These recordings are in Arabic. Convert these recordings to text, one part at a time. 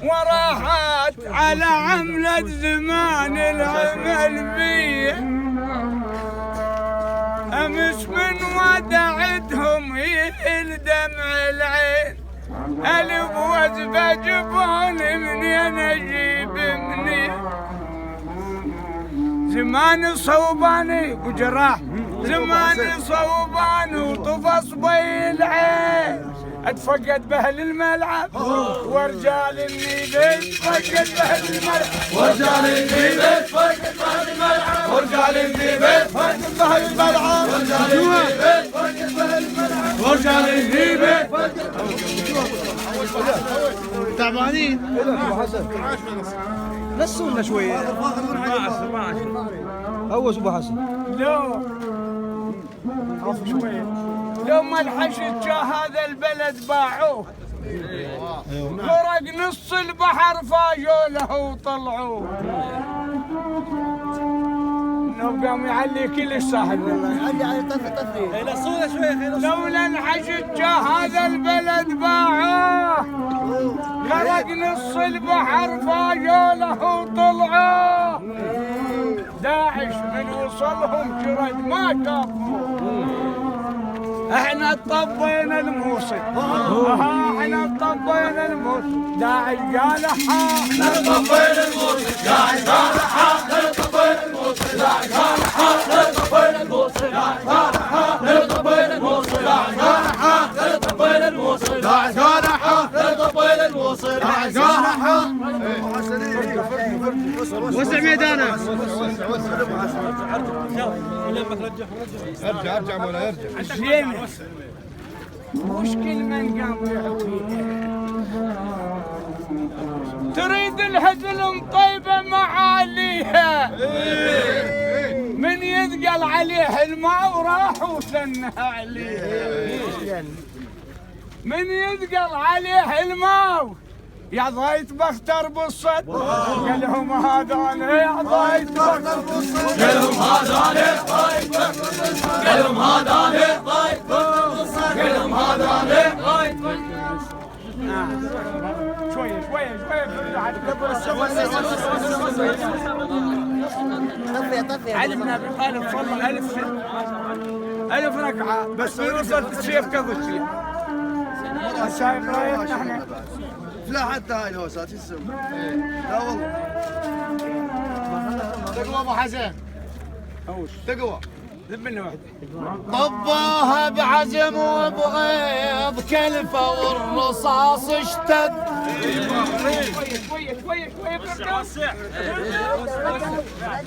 وراحت على عملة زمان العمل بيه، أمس من ودعتهم دمع العين، ألف وزبة جبون منين أجيب منين، زمان صوباني وجراح، زمان صوباني وطفص بي العين، اتفقد باهل الملعب ورجال النيبي اتفقد باهل الملعب، ورجال النيبي اتفقد باهل الملعب، ورجال النيبي اتفقد باهل الملعب، ورجال النيبي اتفقد باهل الملعب، ورجال النيبي تعبانين. ابو حسن نسونا شويه. هوس ابو حسن. لو شويه لو ما الحشد جا هذا البلد باعوه، غرق نص البحر فاجوا له وطلعوه، انه قام يعلي كل الساحل والله علي طفي نسونا شويه. لولا الحشد جا هذا البلد باعوه، غرق نص البحر فاجوا له وطلعوه، داعش من وصلهم جرد ما كفوا، احنا طبينا الموصل، احنا طبينا الموصل، داعش قال احنا طبينا الموصل، داعش قال احنا طبينا الموصل، داعش قال احنا طبينا الموصل، داعش قال احنا طبينا الموصل، داعش قال احنا طبينا الموصل، داعش قال احنا طبينا الموصل، داعش قال احنا. وسع ميدانك. ارجع مولا ارجع. زين مشكل من قام يحويها، تريد الهدل طيبة معاليها، من يثقل عليه الماء وراح وسنها عليه، من يثقل عليه الماء يا ضايت بختر بالصد، قال لهم هذاني يا ضايت بختر بالصد، قال لهم هذاني ضايت بختر بالصد، قال لهم هذاني ضايت بختر بالصد، قال لهم هذاني ضايت بختر بالصد. شوية طفي علي بن ابي طالب صلى ألف ركعة بس من وصلت السيف كذا الشيء. الشايف رايتنا احنا لا حتى هاي الهوسات شو اسمه؟ لا والله تقوى ابو حسن تقوى ذبنا واحدة طباها بعزم وبغيظ كلفه والرصاص اشتد.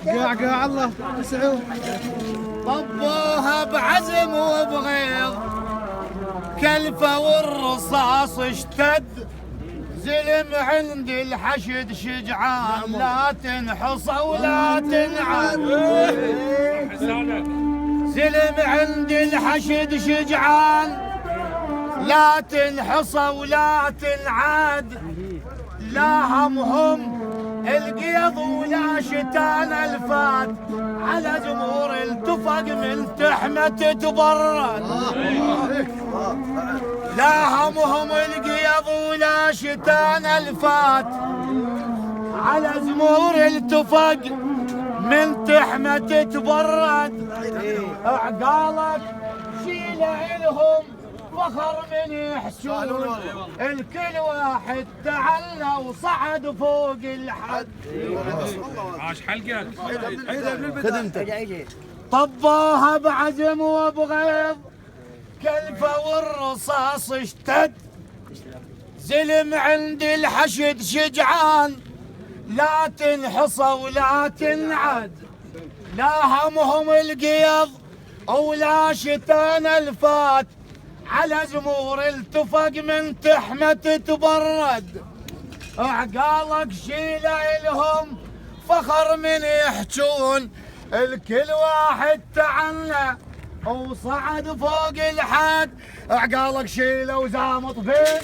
شوية قاع الله سعود. طباها بعزم وبغيظ كلفه والرصاص اشتد. زلم عند الحشد شجعان لا تنحصى ولا تنعد. زلم عند الحشد شجعان لا تنحصى ولا تنعاد. لا همهم القيض ولا شتان الفات على جمهور التفق من تحمة تتبرد. لا همهم القيض ولا شتان الفات على جمهور التفق من تحمة تتبرد. عقالك شيل إلهم فخر من يحشون الكل واحد تعلى وصعد فوق الحد. عاش حلقك خدمتك. طباها بعزم وبغيظ كلفه والرصاص اشتد. زلم عند الحشد شجعان لا تنحصى ولا تنعد. لا همهم القيض ولا شتان الفات على زمور التفق من تحمة تتبرد. عقالك شيله إلهم فخر من يحجون الكل واحد تعنى وصعد فوق الحد. عقالك شيله وزامط فيه،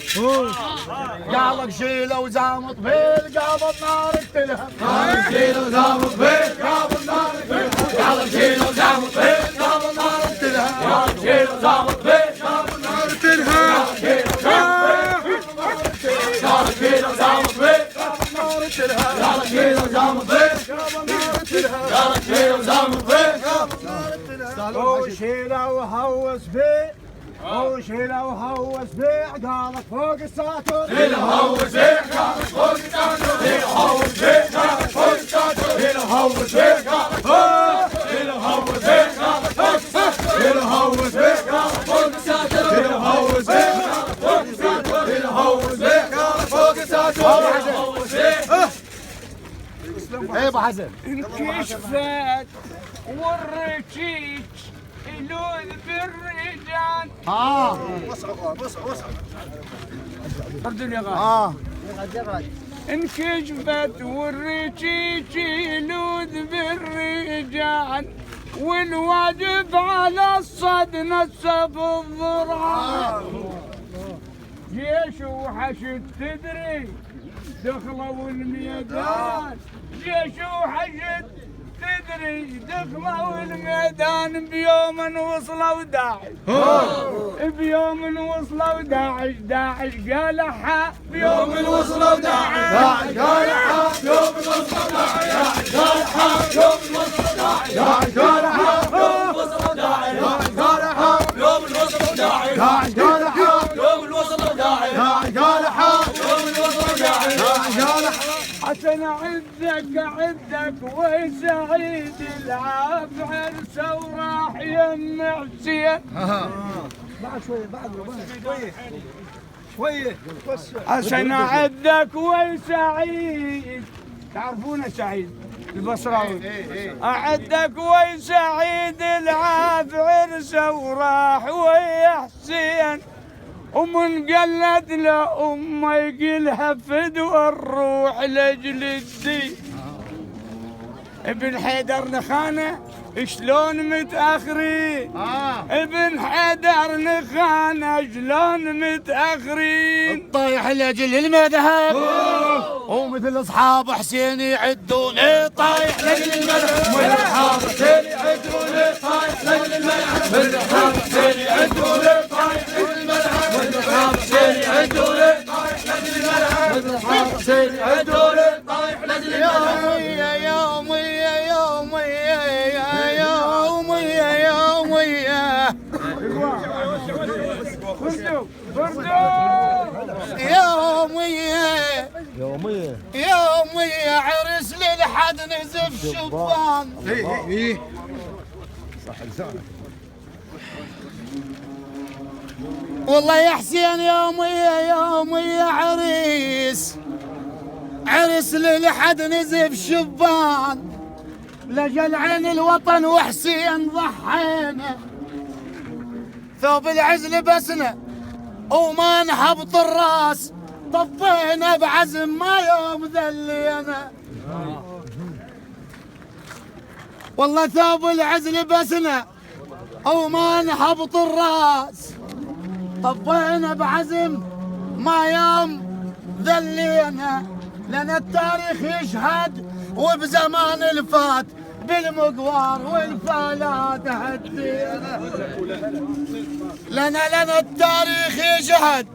عقالك شيله وزامط فيه قابل نار التلهم. عقالك شيله وزامط فيه قابل نار التلهم. عقالك شيله وزامط فيه قابل نار التلهم. عقالك شيله وزامط فيه قابل نار التلهم. عقالك شيله وزامط فيه يا رشيد وزام الضيف يا رشيد وزام الضيف وشيله وهوس بيه وشيله وهوس بيه عقالك فوق الساتر الهوس بيه قالك فوق الساتر الهوس بيه قالك فوق الساتر الهوس بيه قالك فوق الهوس بيه قالك فوق الساتر الهوس بيه قالك فوق الساتر الهوس بيه قالك فوق الساتر الهوس بيه قالك فوق الساتر الهوس بيه ايه ابو حسن انكشفت والرشيش يلوذ بالرجال فردوا يا غالي انكشفت والرشيش يلوذ بالرجال والواجب على الصد نسب الضرعان جيش وحشد تدري دخلوا الميدان جيش وحشد تدري دخلوا الميدان بيوم وصلوا داعش بيوم وصلوا داعش قالها بيوم وصلوا داعش قالها يوم وصلوا داعش قالها يوم وصلوا داعش قالها يوم وصلوا داعش قالها يوم وصلوا داعش قالها يوم وصلوا داعش قالها يوم وصلوا داعش حسن عدك وسعيد العاب عرسه وراح يم حسين بعد شويه حسن عدك وسعيد تعرفونه سعيد البصراوي أعدك وسعيد العاب عرسه وراح ويا حسين ومن قلد لأمه يقلها فدوى الروح لأجل الدين ابن حيدر نخانة شلون متأخرين ابن حيدر نخانة شلون متأخرين طايح لأجل المذهب ومثل أصحاب حسين يعدون طايح لأجل المذهب ومثل أصحاب حسين يعدون طايح لأجل المذهب مثل أصحاب حسين يعدون طايح لأجل المذهب مثل أصحاب حسين يعدون طايح لأجل المذهب مثل أصحاب حسين يعدون طايح لأجل المذهب يومية عرس للحد نزف شبان والله يا حسين يومية عرس للحد نزف شبان لجل عين الوطن وحسين ضحينا ثوب العز لبسنا وما نهبط الراس طفينا بعزم ما يوم ذلينا والله ثوب العز لبسنا وما نهبط الراس طفينا بعزم ما يوم ذلينا لنا التاريخ يشهد وبزمان الفات بالمقوار والفالات هدينا لنا التاريخ يشهد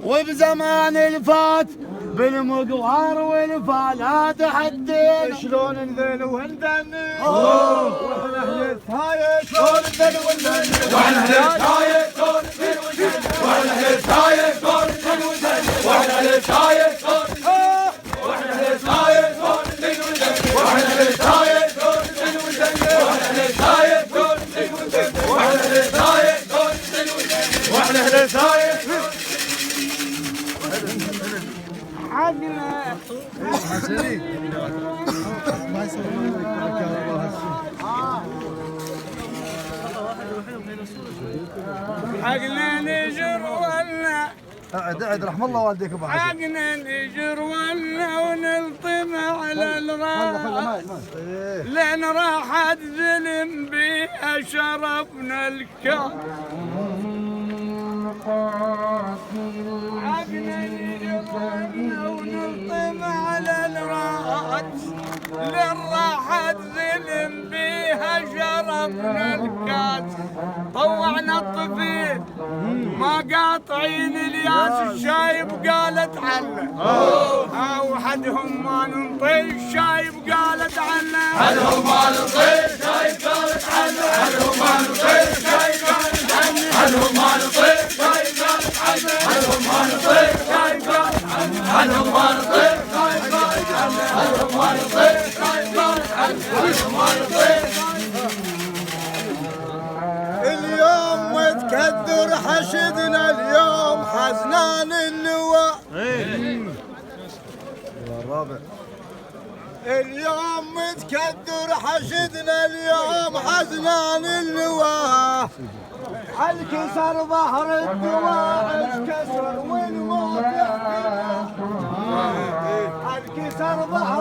وبزمان الفات بالمقوار والفالات هدينا شلون نذل وندني واحنا اهل الثايق شلون نذل وندني واحنا اهل الثايق شلون نذل وندني واحنا اهل الثايق شلون نذل وندني واحنا اهل الثايق شلون واحنا اهل الثايق شلون نذل وندني واحنا اهل الثايق شلون نذل وندني واحنا اهل الثايق شلون نذل وندني واحنا اهل الثايق شلون نذل وندني واحنا اهل الثايق عقنا عقنا نجر ولا اعد رحم الله والديك ابو حسن عقنا نجر ولا ونلطم على الراس لان راحت ظلم بها شرفنا الكون عقنا نجر ولا ونلطم على الراس لان راحت ظلم بها شرفنا الكاس طوعنا الطفيل ما قاطعين الياس الشايب قالت عنه حدهم ما ننطي الشايب قالت عنه حدهم ما ننطي الشايب قالت عنه حدهم ما ننطي الشايب قالت عنه حدهم ما ننطي الشايب قالت عنه حدهم ما ننطي الشايب قالت عنه حدهم ما ننطي الشايب قالت عنه حدهم ما ننطي الشايب قالت عنه حدهم ما ننطي. اليوم متكدر حشدنا اليوم حزنان اللواء اليوم متكدر حشدنا اليوم حزنان اللواء الكسر ظهر الدواء الكسر والموت الكسر ظهر